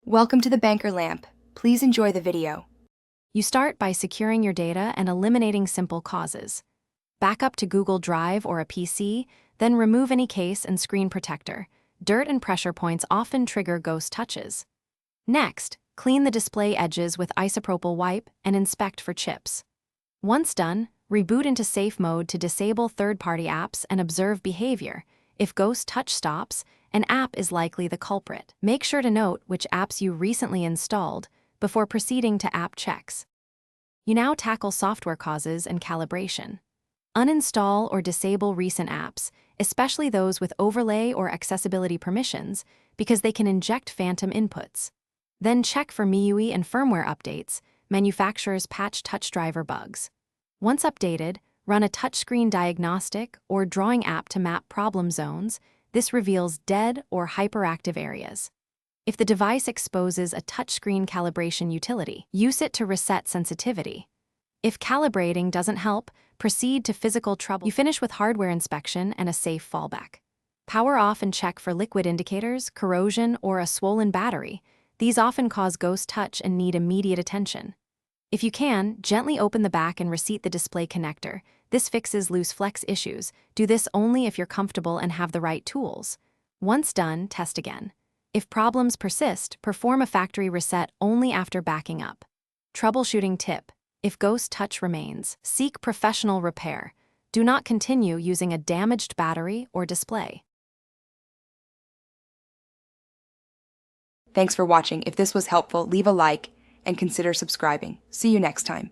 Welcome to the Banker Lamp. Please enjoy the video. You start by securing your data and eliminating simple causes. Back up to Google Drive or a PC, then remove any case and screen protector. Dirt and pressure points often trigger ghost touches. Next, clean the display edges with isopropyl wipe and inspect for chips. Once done, reboot into safe mode to disable third-party apps and observe behavior. If ghost touch stops, an app is likely the culprit. Make sure to note which apps you recently installed before proceeding to app checks. You now tackle software causes and calibration. Uninstall or disable recent apps, especially those with overlay or accessibility permissions, because they can inject phantom inputs. Then check for MIUI and firmware updates. Manufacturers patch touch driver bugs. Once updated, run a touchscreen diagnostic or drawing app to map problem zones. This reveals dead or hyperactive areas. If the device exposes a touchscreen calibration utility, use it to reset sensitivity. If calibrating doesn't help, proceed to physical trouble. You finish with hardware inspection and a safe fallback. Power off and check for liquid indicators, corrosion, or a swollen battery. These often cause ghost touch and need immediate attention. If you can, gently open the back and reseat the display connector. This fixes loose flex issues. Do this only if you're comfortable and have the right tools. Once done, test again. If problems persist, perform a factory reset only after backing up. Troubleshooting tip: if ghost touch remains, seek professional repair. Do not continue using a damaged battery or display. Thanks for watching. If this was helpful, leave a like and consider subscribing. See you next time.